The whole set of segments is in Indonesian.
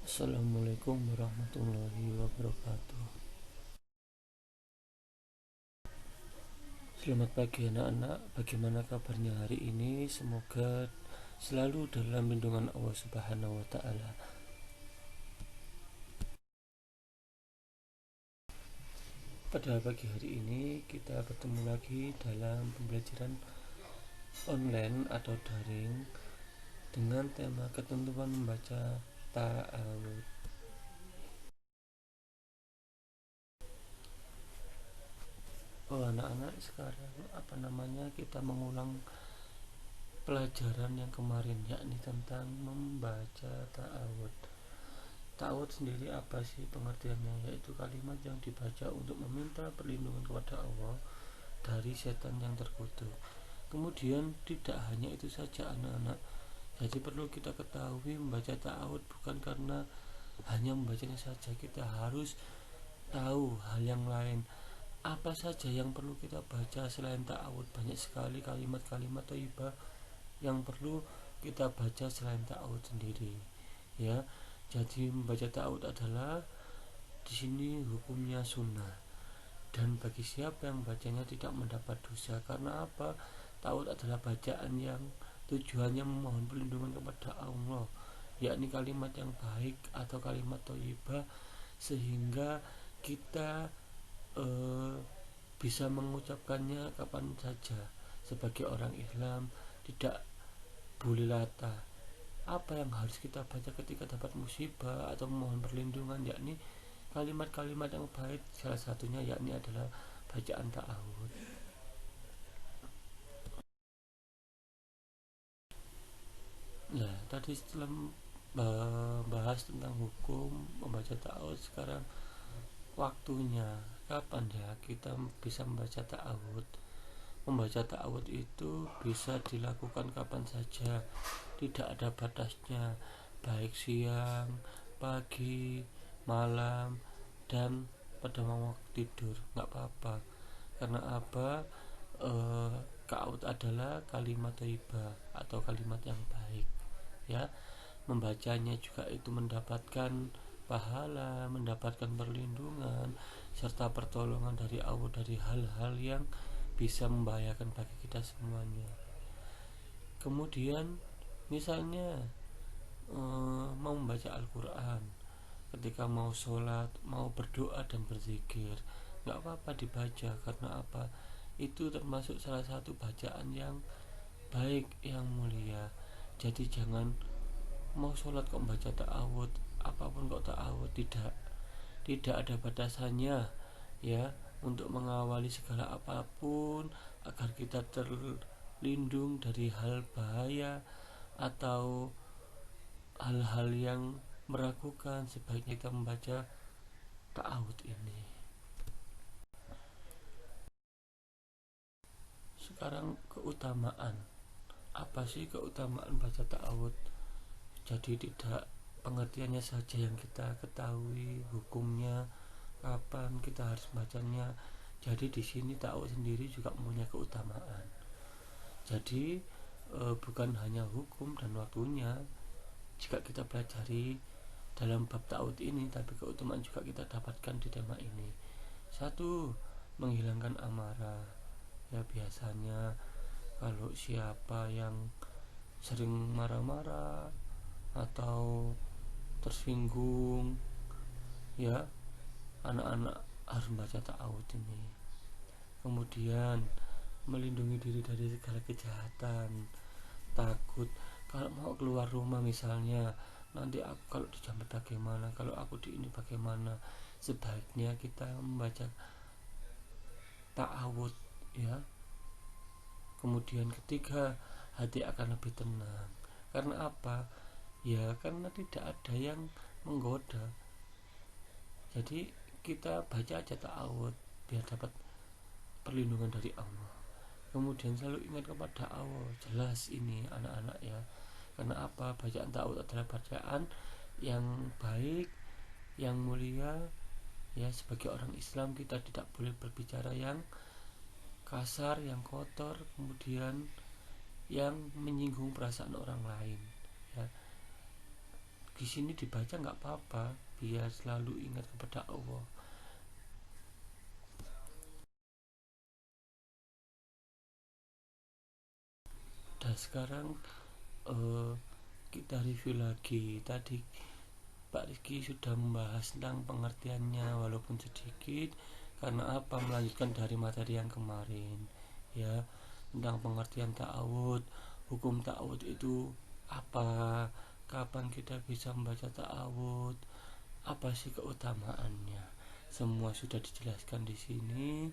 Assalamualaikum warahmatullahi wabarakatuh. Selamat pagi anak-anak. Bagaimana kabarnya hari ini? Semoga selalu dalam lindungan Allah Subhanahu wa taala. Pada pagi hari ini kita bertemu lagi dalam pembelajaran online atau daring dengan tema ketentuan membaca ta'awud. Anak-anak, sekarang kita mengulang pelajaran yang kemarin, yakni tentang membaca ta'awud. Ta'awud sendiri apa sih pengertiannya? Yaitu kalimat yang dibaca untuk meminta perlindungan kepada Allah dari setan yang terkutuk. Kemudian tidak hanya itu saja anak-anak, jadi perlu kita ketahui membaca ta'awud bukan karena hanya membacanya saja. Kita harus tahu hal yang lain. Apa saja yang perlu kita baca selain ta'awud? Banyak sekali kalimat-kalimat thayyibah yang perlu kita baca selain ta'awud sendiri, ya. Jadi membaca ta'awud adalah di sini hukumnya sunnah, dan bagi siapa yang bacanya tidak mendapat dosa. Karena apa? Ta'awud adalah bacaan yang tujuannya memohon perlindungan kepada Allah, yakni kalimat yang baik atau kalimat thayyibah, sehingga kita bisa mengucapkannya kapan saja. Sebagai orang Islam tidak boleh latah. Apa yang harus kita baca ketika dapat musibah atau memohon perlindungan, yakni kalimat-kalimat yang baik. Salah satunya yakni adalah bacaan ta'awud. Nah, tadi setelah bahas tentang hukum membaca ta'awud, sekarang waktunya kapan ya kita bisa membaca ta'awud. Membaca ta'awud itu bisa dilakukan kapan saja, tidak ada batasnya, baik siang, pagi, malam, dan pada waktu tidur, nggak apa-apa. Karena apa? Ta'awud adalah kalimat thayyibah atau kalimat yang baik, ya. Membacanya juga itu mendapatkan pahala, mendapatkan perlindungan serta pertolongan dari Allah dari hal-hal yang bisa membahayakan bagi kita semuanya. Kemudian misalnya mau membaca Al-Quran, ketika mau sholat, mau berdoa dan berzikir, nggak apa-apa dibaca. Karena apa? Itu termasuk salah satu bacaan yang baik, yang mulia. Jadi jangan mau sholat kok membaca ta'awud, apapun kok ta'awud. Tidak ada batasannya, ya, untuk mengawali segala apapun agar kita terlindung dari hal bahaya atau hal-hal yang meragukan. Sebaiknya kita membaca ta'awud ini. Sekarang keutamaan. Apa sih keutamaan baca ta'awud? Jadi tidak pengertiannya saja yang kita ketahui, hukumnya kapan kita harus bacanya. Jadi di sini ta'awud sendiri juga punya keutamaan. Jadi bukan hanya hukum dan waktunya jika kita pelajari dalam bab ta'awud ini, tapi keutamaan juga kita dapatkan di tema ini. Satu, menghilangkan amarah. Ya, biasanya kalau siapa yang sering marah-marah atau tersinggung, ya, anak-anak harus membaca ta'awud ini. Kemudian melindungi diri dari segala kejahatan. Takut kalau mau keluar rumah misalnya, nanti aku kalau dijamret bagaimana, kalau aku di ini bagaimana. Sebaiknya kita membaca ta'awud, ya. Kemudian ketiga, hati akan lebih tenang. Karena apa? Ya karena tidak ada yang menggoda. Jadi kita baca aja ta'awud biar dapat perlindungan dari Allah. Kemudian selalu ingat kepada Allah. Jelas ini anak-anak, ya. Karena apa? Bacaan ta'awud adalah bacaan yang baik, yang mulia, ya. Sebagai orang Islam kita tidak boleh berbicara yang kasar, yang kotor, kemudian yang menyinggung perasaan orang lain, ya. di sini dibaca nggak apa-apa, biar selalu ingat kepada Allah. Dan sekarang eh, kita review lagi. Tadi Pak Rizky sudah membahas tentang pengertiannya walaupun sedikit, karena apa, melanjutkan dari materi yang kemarin ya, tentang pengertian ta'awud, hukum ta'awud itu apa, kapan kita bisa membaca ta'awud, apa sih keutamaannya, semua sudah dijelaskan di sini.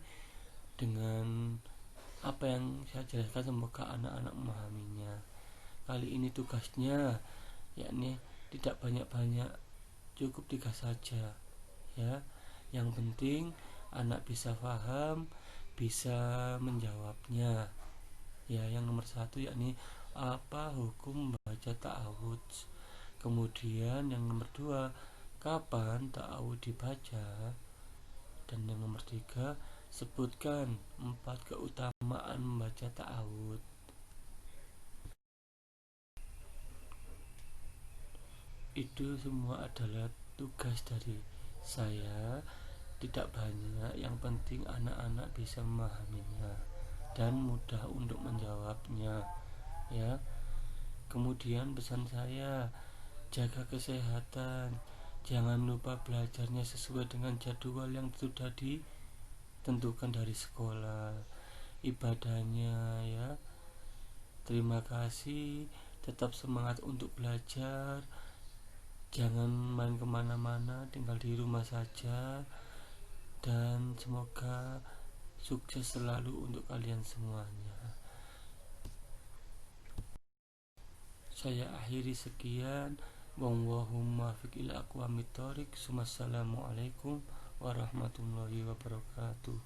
Dengan apa yang saya jelaskan, semoga anak-anak memahaminya. Kali ini tugasnya yakni tidak banyak-banyak, cukup 3 saja ya. Yang penting anak bisa paham, bisa menjawabnya ya. Yang nomor 1 yakni apa hukum membaca ta'awud. Kemudian yang nomor 2, kapan ta'awud dibaca. Dan yang nomor 3, sebutkan 4 keutamaan membaca ta'awud. Itu semua adalah tugas dari saya, tidak banyak, yang penting anak-anak bisa memahaminya dan mudah untuk menjawabnya ya. Kemudian pesan saya, jaga kesehatan, jangan lupa belajarnya sesuai dengan jadwal yang sudah ditentukan dari sekolah, ibadahnya ya. Terima kasih, tetap semangat untuk belajar, jangan main kemana-mana, tinggal di rumah saja. Dan semoga sukses selalu untuk kalian semuanya. Saya akhiri sekian. Wallahumma fiq ila aqwamit thoriq. Wassalamualaikum warahmatullahi wabarakatuh.